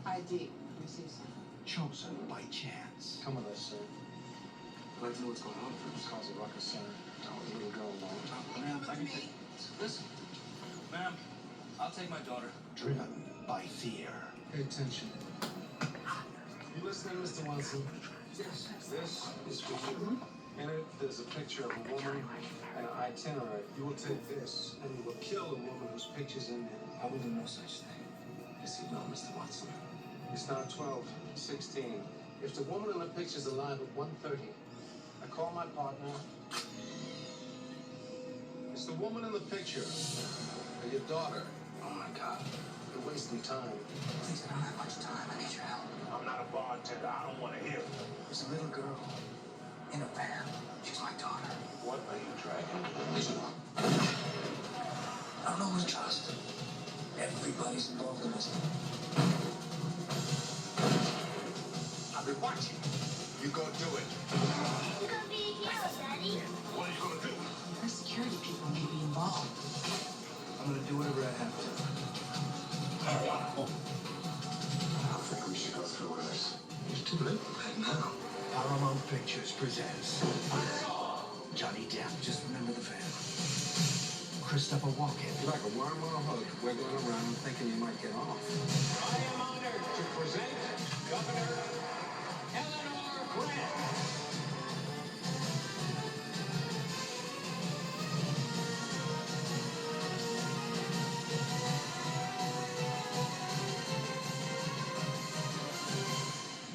ID. Receive. Chosen by chance. Come with us, sir. I'd like to know what's going on first. Cause a ruckus, sir. Don't the little girl alone. Ma'am, I can take... Listen. Ma'am, I'll take my daughter. Driven by fear. Pay attention. You listening, Mr. Watson? Yes. This is for you. In it, there's a picture of a woman and an itinerary. You will take this, and you will kill a woman whose picture's in there. I will do no such thing. Yes, you know, Mr. Watson. It's now 12, 16. If the woman in the picture's alive at 1:30, I call my partner. It's the woman in the picture. Or your daughter. Oh, my God. You're wasting time. Please, I don't have much time. I need your help. I'm not a bartender. I don't want to hear it. There's a little girl in a van. She's my daughter. What are you dragging? Listen up. I don't know who to trust. Everybody's involved in this. I've been watching. You go do it. You could be a hero, Daddy. What are you going to do? Our security people may be involved. I'm gonna do whatever I have to. I think we should go through with this. It's too late right now. Paramount Pictures presents Johnny Depp, Just remember the van. Christopher Walken, Like a worm on a hook, we're going around thinking you might get off. I am honored to present Governor Eleanor Grant.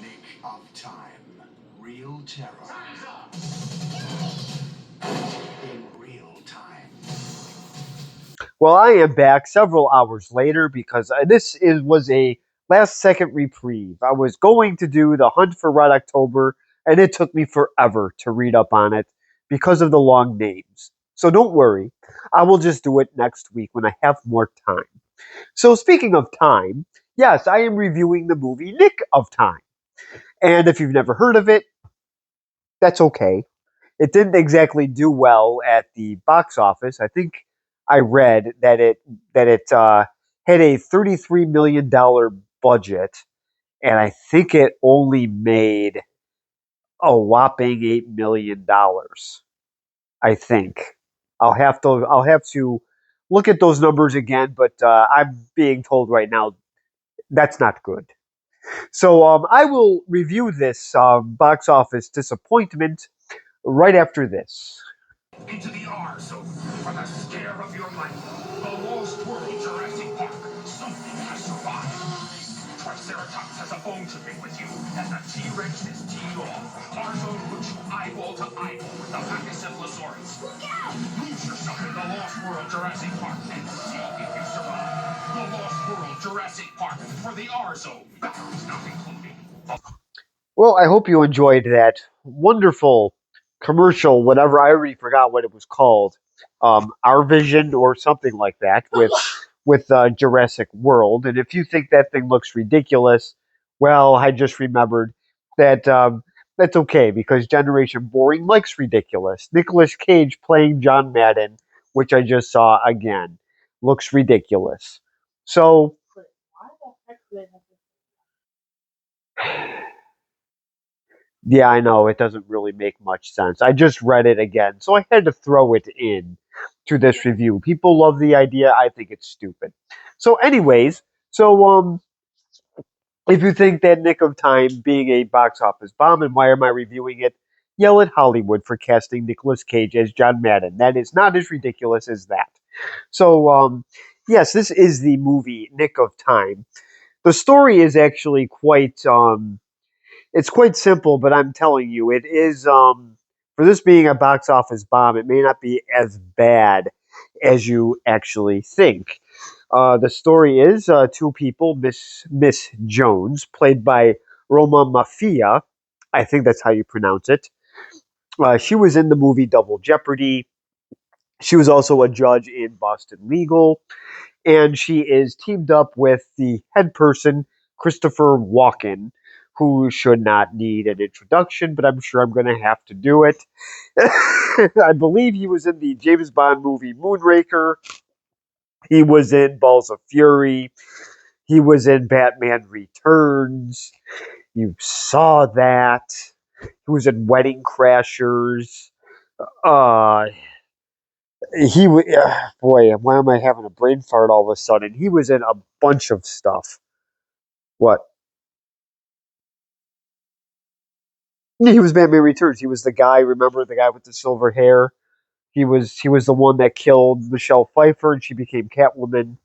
Nick of Time. Real terror. In real time. Well, I am back several hours later because was a last second reprieve. I was going to do the Hunt for Red October, and it took me forever to read up on it because of the long names. So don't worry, I will just do it next week when I have more time. So speaking of time, yes, I am reviewing the movie Nick of Time. And if you've never heard of it, that's okay. It didn't exactly do well at the box office. I think I read that it had a $33 million budget, and I think it only made a whopping $8 million. I think I'll have to look at those numbers again, but I'm being told right now that's not good. So I will review this box office disappointment right after this. Into the R zone for the scare of your life. The Lost World Jurassic Park. Something has survived. Triceratops has a bone to pick with you, and the T-Rex is teed off. R zone puts you eyeball to eyeball with the Pachycephalosaurus. Look out! Lose yourself in the Lost World Jurassic Park and see if you survive. The Lost World Jurassic Park for the R zone. Batteries not included. Well, I hope you enjoyed that wonderful commercial, whatever, I already forgot what it was called, Our Vision or something like that, with Jurassic World. And if you think that thing looks ridiculous, well, I just remembered that that's okay because Generation Boring likes ridiculous. Nicolas Cage playing John Madden, which I just saw again, looks ridiculous. So Why the heck do they have to... yeah, I know. It doesn't really make much sense. I just read it again, so I had to throw it in to this review. People love the idea. I think it's stupid. So, anyways, if you think that Nick of Time being a box office bomb, and why am I reviewing it? Yell at Hollywood for casting Nicolas Cage as John Madden. That is not as ridiculous as that. So, yes, this is the movie Nick of Time. The story is actually quite it's quite simple, but I'm telling you, it is for this being a box office bomb, it may not be as bad as you actually think. The story is two people, Miss Jones, played by Roma Mafia. I think that's how you pronounce it. She was in the movie Double Jeopardy. She was also a judge in Boston Legal, and she is teamed up with the head person, Christopher Walken, who should not need an introduction, but I'm sure I'm going to have to do it. I believe he was in the James Bond movie Moonraker. He was in Balls of Fury. He was in Batman Returns. You saw that. He was in Wedding Crashers. Uh, boy, why am I having a brain fart all of a sudden? He was in a bunch of stuff. What? He was Batman Returns. He was the guy. Remember the guy with the silver hair? He was the one that killed Michelle Pfeiffer, and she became Catwoman.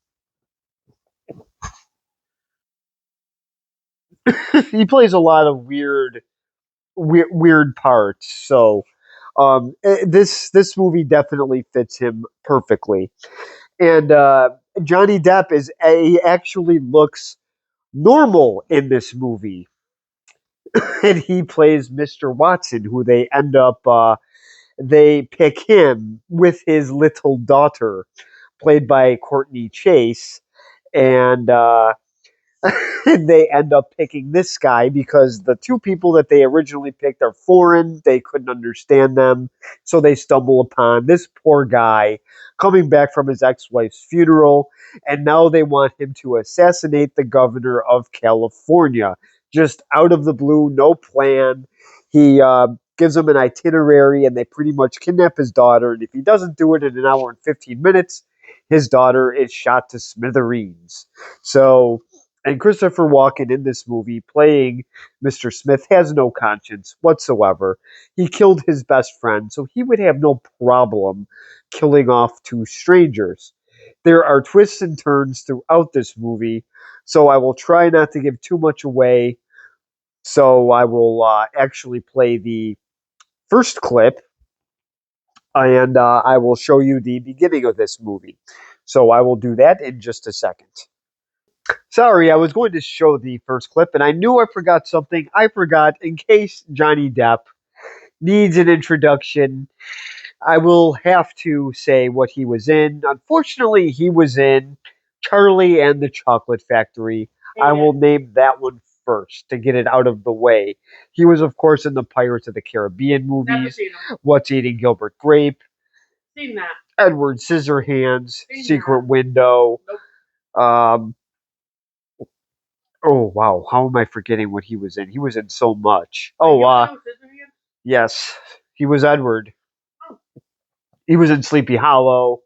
He plays a lot of weird parts. So this movie definitely fits him perfectly. And Johnny Depp he actually looks normal in this movie, and he plays Mr. Watson, who they pick him with his little daughter, played by Courtney Chase, and they end up picking this guy because the two people that they originally picked are foreign. They couldn't understand them. So they stumble upon this poor guy coming back from his ex-wife's funeral. And now they want him to assassinate the governor of California. Just out of the blue, no plan. He gives them an itinerary and they pretty much kidnap his daughter. And if he doesn't do it in an hour and 15 minutes, his daughter is shot to smithereens. So and Christopher Walken in this movie, playing Mr. Smith, has no conscience whatsoever. He killed his best friend, so he would have no problem killing off two strangers. There are twists and turns throughout this movie, so I will try not to give too much away. So I will actually play the first clip, and I will show you the beginning of this movie. So I will do that in just a second. Sorry, I was going to show the first clip, and I knew I forgot something. I forgot, in case Johnny Depp needs an introduction, I will have to say what he was in. Unfortunately, he was in Charlie and the Chocolate Factory. I will name that one first to get it out of the way. He was, of course, in the Pirates of the Caribbean movies. What's Eating Gilbert Grape? Seen that. Edward Scissorhands. Seen Secret that. Window. Nope. Oh wow, how am I forgetting what he was in? He was in so much. Yes, he was Edward. Oh. He was in Sleepy Hollow.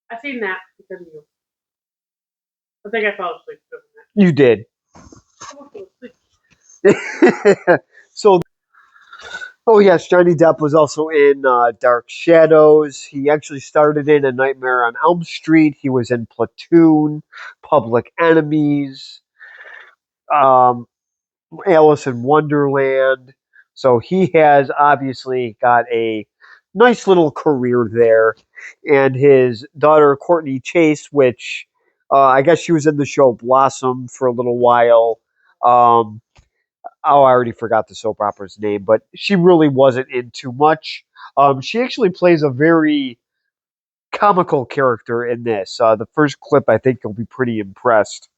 I seen that because of you. I think I fell asleep doing that. You did. So, oh yes, Johnny Depp was also in Dark Shadows. He actually started in A Nightmare on Elm Street. He was in Platoon, Public Enemies. Alice in Wonderland. So he has obviously got a nice little career there. And his daughter, Courtney Chase, which I guess she was in the show Blossom for a little while. I already forgot the soap opera's name, but she really wasn't in too much. She actually plays a very comical character in this. The first clip, I think you'll be pretty impressed.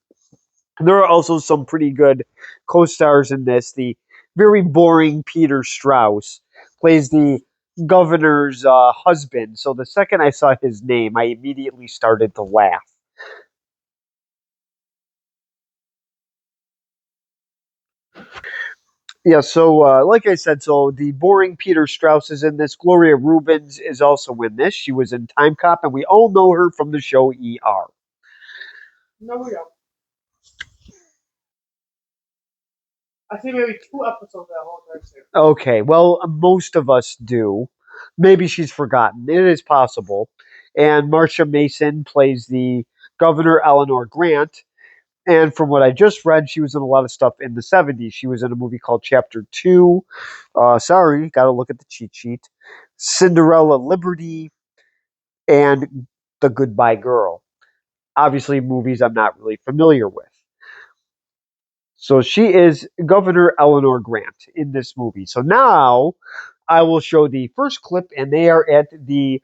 There are also some pretty good co-stars in this. The very boring Peter Strauss plays the governor's husband. So the second I saw his name, I immediately started to laugh. Yeah, so like I said, so the boring Peter Strauss is in this. Gloria Rubens is also in this. She was in Time Cop, and we all know her from the show ER. No, we don't. I see maybe 2 episodes of that whole time series. Okay, well, most of us do. Maybe she's forgotten. It is possible. And Marsha Mason plays the governor, Eleanor Grant. And from what I just read, she was in a lot of stuff in the 70s. She was in a movie called Chapter 2. Sorry, got to look at the cheat sheet. Cinderella Liberty and The Goodbye Girl. Obviously, movies I'm not really familiar with. So she is Governor Eleanor Grant in this movie. So now I will show the first clip, and they are at the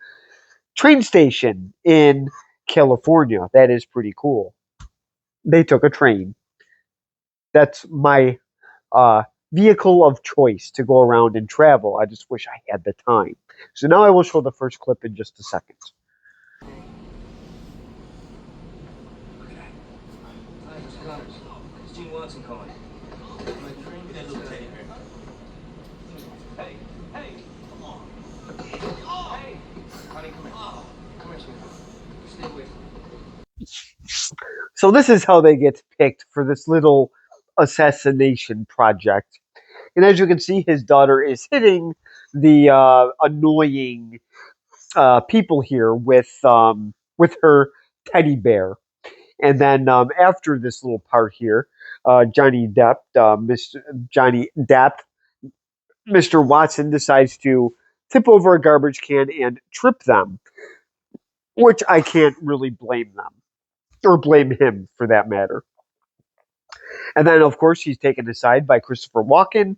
train station in California. That is pretty cool. They took a train. That's my vehicle of choice to go around and travel. I just wish I had the time. So now I will show the first clip in just a second. Gene Watson calling. Bring that little teddy bear. Hey, hey, come on. Hey, honey, come here. Come here, sweetheart. Stay away from me. So this is how they get picked for this little assassination project. And as you can see, his daughter is hitting the annoying people here with her teddy bear. And then after this little part here, Mr. Johnny Depp, Mr. Watson decides to tip over a garbage can and trip them, which I can't really blame them or blame him for that matter. And then, of course, he's taken aside by Christopher Walken,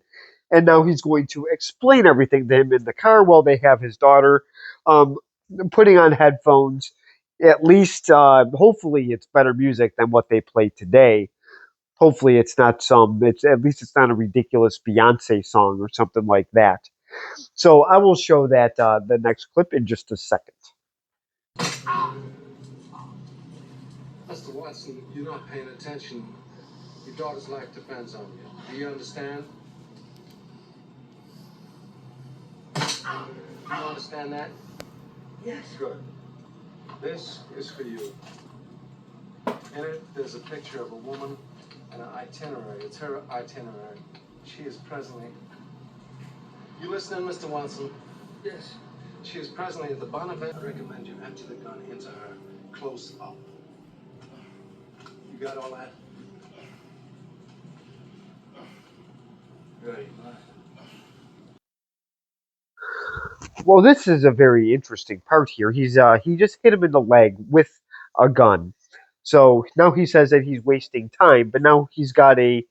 and now he's going to explain everything to him in the car while they have his daughter um, putting on headphones. At least, hopefully, it's better music than what they play today. Hopefully, it's not It's at least it's not a ridiculous Beyonce song or something like that. So I will show that the next clip in just a second. Mr. Watson, you're not paying attention. Your daughter's life depends on you. Do you understand? Do you understand that? Yes. Good. This is for you. In it, there's a picture of a woman and an itinerary. It's her itinerary. She is presently... You listening, Mr. Watson? Yes. She is presently at the Bonnevet. I recommend you empty the gun into her close up. You got all that? Ready. Well, this is a very interesting part here. He just hit him in the leg with a gun. So now he says that he's wasting time, but now he's got an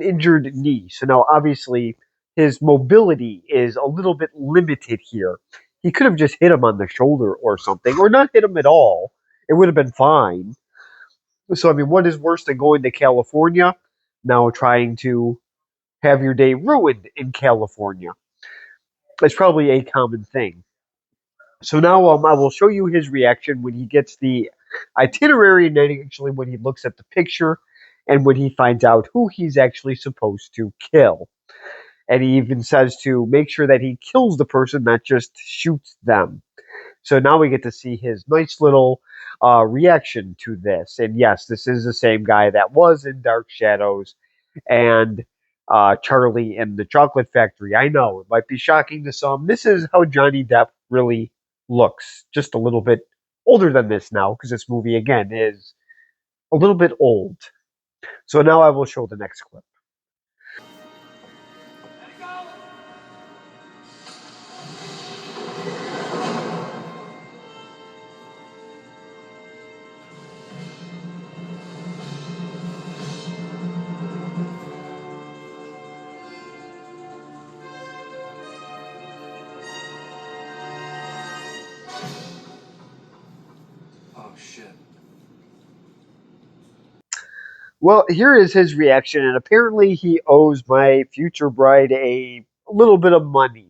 injured knee. So now obviously his mobility is a little bit limited here. He could have just hit him on the shoulder or something, or not hit him at all. It would have been fine. So I mean, what is worse than going to California? Now trying to have your day ruined in California. It's probably a common thing. So now I will show you his reaction when he gets the itinerary, and then actually when he looks at the picture and when he finds out who he's actually supposed to kill. And he even says to make sure that he kills the person, not just shoots them. So now we get to see his nice little reaction to this. And yes, this is the same guy that was in Dark Shadows and Charlie in the Chocolate Factory. I know it might be shocking to some. This is how Johnny Depp really looks. Just a little bit older than this now, because this movie, again, is a little bit old. So now I will show the next clip. Oh, shit. Well, here is his reaction, and apparently he owes my future bride a little bit of money.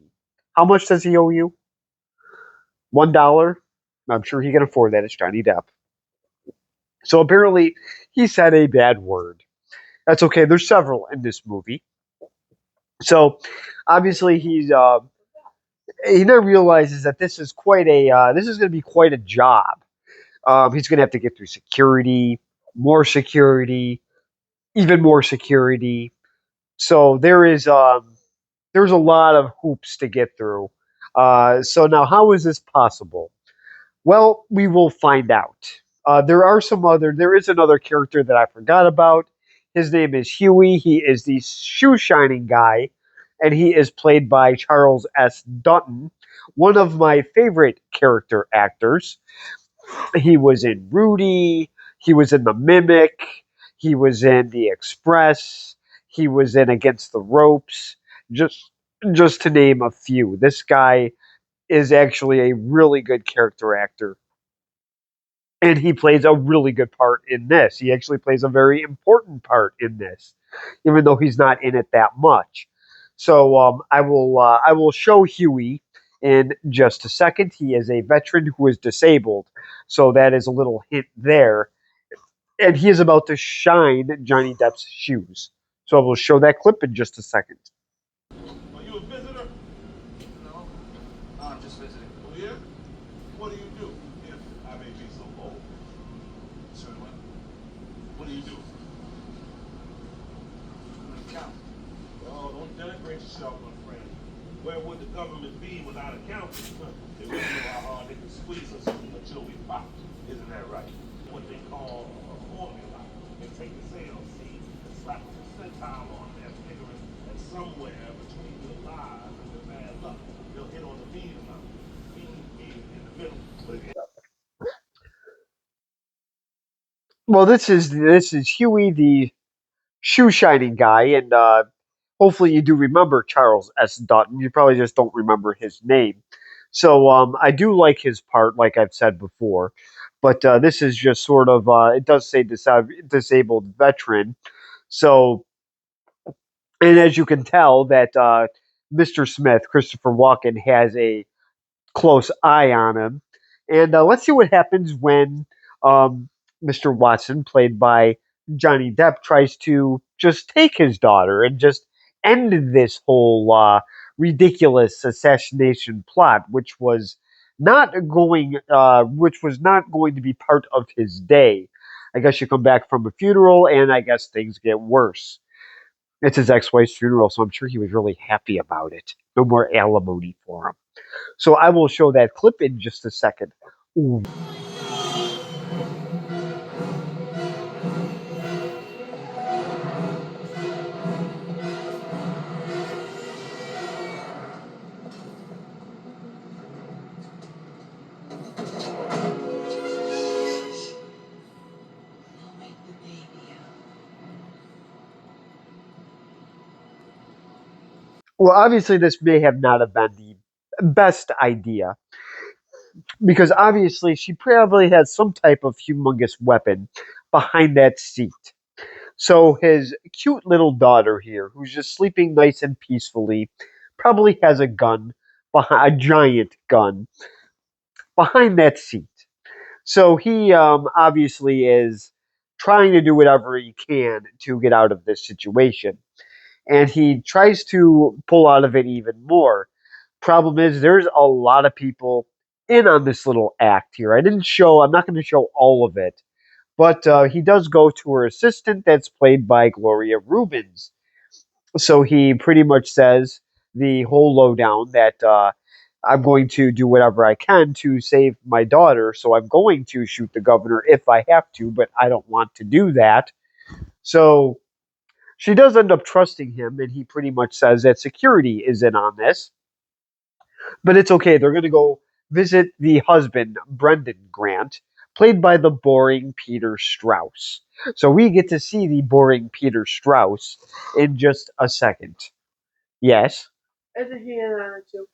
How much does he owe you? $1? I'm sure he can afford that. It's Johnny Depp. So apparently he said a bad word. That's okay. There's several in this movie. So obviously he now realizes that this is this is going to be quite a job. He's going to have to get through security, more security, even more security. So there's a lot of hoops to get through. So now, how is this possible? Well, we will find out. There is another character that I forgot about. His name is Huey. He is the shoe shining guy, and he is played by Charles S. Dutton, one of my favorite character actors. He was in Rudy. He was in The Mimic. He was in The Express. He was in Against the Ropes. Just to name a few. This guy is actually a really good character actor. And he plays a really good part in this. He actually plays a very important part in this, even though he's not in it that much. So I will show Huey in just a second. He is a veteran who is disabled, so that is a little hint there. and he is about to shine Johnny Depp's shoes. So I will show that clip in just a second. Are you a visitor? No, I'm just visiting. Oh, yeah? What do you do, if I may be so bold? Sir, What do you do? I'm an accountant. Oh, don't denigrate yourself, my friend. Where would the government be without accountants? They wouldn't know how hard they could squeeze us until we popped. Isn't that right? What they call a formula. They take the sales seed and slap a percentile on there, figuring that somewhere between your lives and your bad luck, they'll hit on the mean amount. Mean being in the middle. But if Well, this is Huey, the shoe shining guy, and hopefully you do remember Charles S. Dutton. You probably just don't remember his name. So I do like his part, like I've said before. But this is just sort of it does say disabled veteran. So, and as you can tell, that Mr. Smith, Christopher Walken, has a close eye on him. And let's see what happens when Mr. Watson, played by Johnny Depp, tries to just take his daughter and just end this whole ridiculous assassination plot, which was not going to be part of his day. I guess you come back from a funeral, and I guess things get worse. It's his ex-wife's funeral, so I'm sure he was really happy about it. No more alimony for him. So I will show that clip in just a second. Ooh. Well, obviously, this may have not have been the best idea because obviously she probably has some type of humongous weapon behind that seat. So his cute little daughter here, who's just sleeping nice and peacefully, probably has a gun, a giant gun, behind that seat. So he obviously is trying to do whatever he can to get out of this situation. And he tries to pull out of it even more. Problem is, there's a lot of people in on this little act here. I'm not going to show all of it, but he does go to her assistant that's played by Gloria Rubens. So he pretty much says the whole lowdown that I'm going to do whatever I can to save my daughter. So I'm going to shoot the governor if I have to, but I don't want to do that. So she does end up trusting him, and he pretty much says that security is in on this. But it's okay. They're going to go visit the husband, Brendan Grant, played by the boring Peter Strauss. So we get to see the boring Peter Strauss in just a second. Yes, Isn't he in on it too?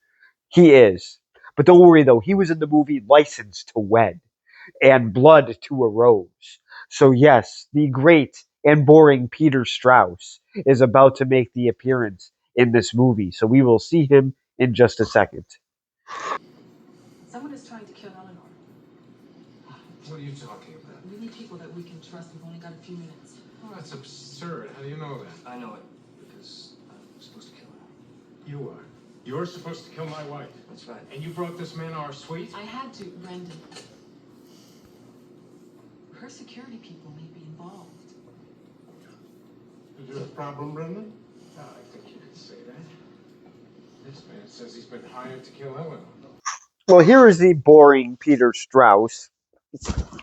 he is. But don't worry, though. He was in the movie License to Wed and Blood to a Rose. So, yes, the great and boring Peter Strauss is about to make the appearance in this movie. So we will see him in just a second. Someone is trying to kill Eleanor. What are you talking about? We need people that we can trust. We've only got a few minutes. Oh, that's absurd. How do you know that? I know it because I'm supposed to kill her. You are. You're supposed to kill my wife. That's right. And you brought this man our suite? I had to, Brendan. Her security people may be involved. Is there a problem, Brendan? No, I think you could say that. This man says he's been hired to kill Eleanor. Well, here is the boring Peter Strauss.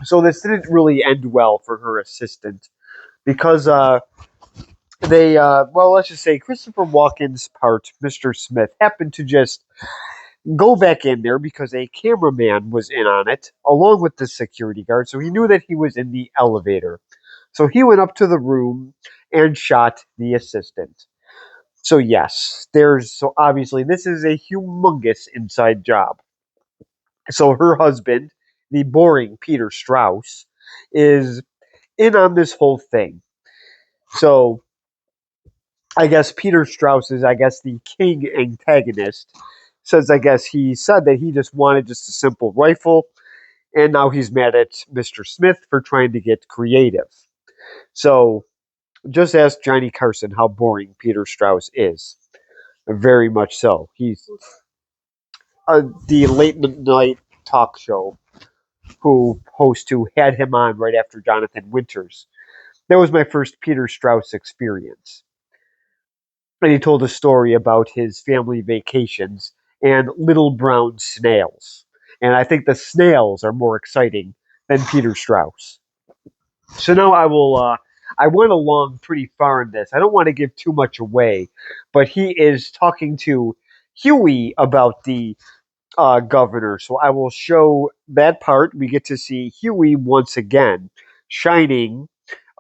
So this didn't really end well for her assistant because let's just say Christopher Walken's part, Mr. Smith, happened to just go back in there because a cameraman was in on it, along with the security guard. So he knew that he was in the elevator. So he went up to the room and shot the assistant. So yes, so obviously this is a humongous inside job. So her husband, the boring Peter Strauss, is in on this whole thing. So I guess Peter Strauss is, the king antagonist. He said that he just wanted just a simple rifle. and now he's mad at Mr. Smith for trying to get creative. So just ask Johnny Carson how boring Peter Strauss is. Very much so. He's the late night talk show host who had him on right after Jonathan Winters. That was my first Peter Strauss experience. And he told a story about his family vacations and little brown snails. And I think the snails are more exciting than Peter Strauss. So now I went along pretty far in this. I don't want to give too much away, but he is talking to Huey about the governor. So I will show that part. We get to see Huey once again shining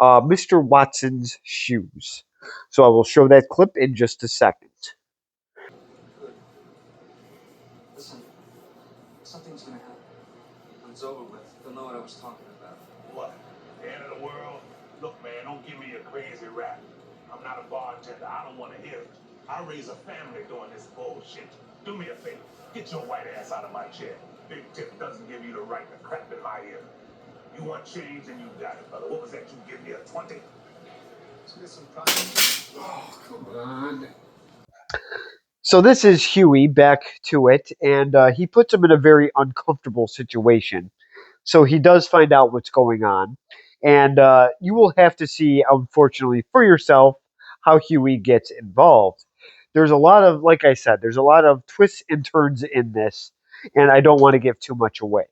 Mr. Watson's shoes. So I will show that clip in just a second. Good. Listen, something's gonna happen. When it's over with, they'll know what I was talking about. What? The end of the world? Look, man, don't give me a crazy rap. I'm not a bartender. I don't want to hear it. I raise a family doing this bullshit. Do me a favor. Get your white ass out of my chair. Big Tip doesn't give you the right to crap in my ear. You want change and you got it, brother. What was that? You give me a 20? Let's get some practice. Oh, come on. So this is Huey back to it, and he puts him in a very uncomfortable situation. So he does find out what's going on, and you will have to see, unfortunately, for yourself how Huey gets involved. There's a lot of, like I said, there's a lot of twists and turns in this, and I don't want to give too much away.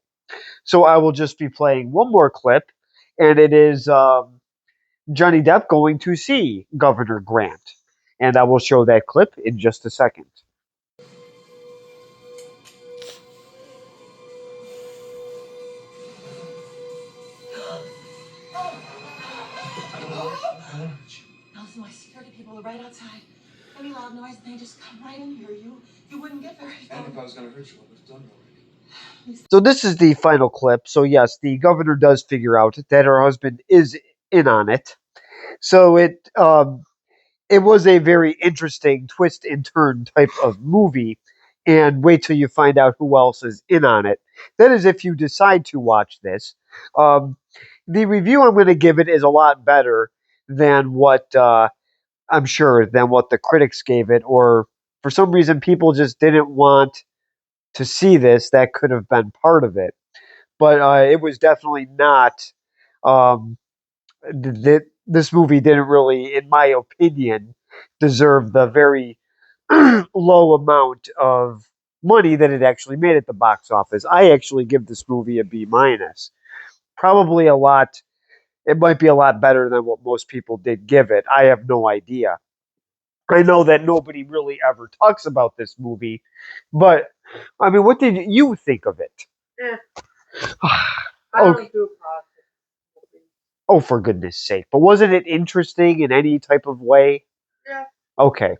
So I will just be playing one more clip, and it is Johnny Depp going to see Governor Grant. And I will show that clip in just a second. Nelson, my security people are right outside. Any loud noise, and they just come right in here. You wouldn't get very far. And if I was gonna hurt you, I would have done it already. So this is the final clip. So yes, the governor does figure out that her husband is in on it. So it was a very interesting twist and turn type of movie. And wait till you find out who else is in on it. That is if you decide to watch this. The review I'm going to give it is a lot better than what I'm sure than what the critics gave it, or for some reason people just didn't want to see this. That could have been part of it, but it was definitely not. This movie didn't really, in my opinion, deserve the very low amount of money that it actually made at the box office. I actually give this movie a B minus. Probably a lot. It might be a lot better than what most people did give it. I have no idea. I know that nobody really ever talks about this movie, but I mean, what did you think of it? Yeah. I don't Okay. do a process. Oh, for goodness sake. But wasn't it interesting in any type of way? Yeah. Okay.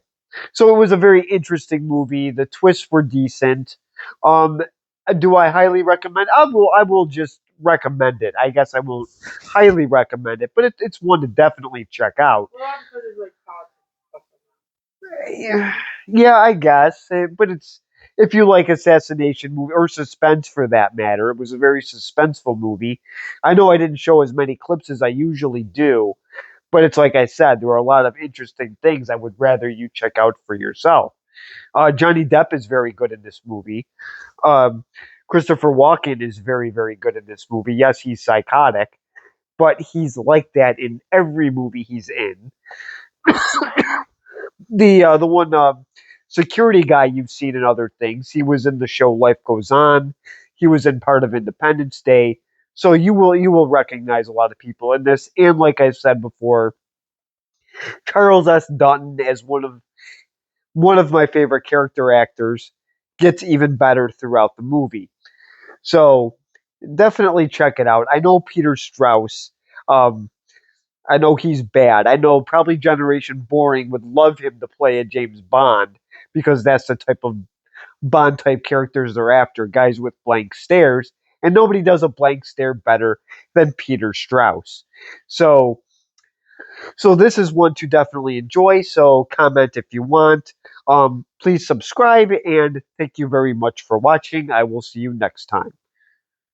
So it was a very interesting movie. The twists were decent. Do I highly recommend? I will just recommend it. I guess I won't highly recommend it, but it's one to definitely check out. Well, because it's like politics. Yeah, I guess. But it's if you like assassination movie or suspense for that matter, it was a very suspenseful movie. I know I didn't show as many clips as I usually do, but it's like I said, there were a lot of interesting things I would rather you check out for yourself. Johnny Depp is very good in this movie. Um, Christopher Walken is very, very good in this movie. Yes, he's psychotic, but he's like that in every movie he's in. The one security guy you've seen in other things. He was in the show Life Goes On. He was in part of Independence Day. So you will recognize a lot of people in this. And like I said before, Charles S. Dutton as one of my favorite character actors gets even better throughout the movie. So definitely check it out. I know Peter Strauss. I know he's bad. I know probably Generation Boring would love him to play a James Bond because that's the type of Bond type characters they're after, guys with blank stares. And nobody does a blank stare better than Peter Strauss. So this is one to definitely enjoy. So comment if you want. Please subscribe and thank you very much for watching. I will see you next time.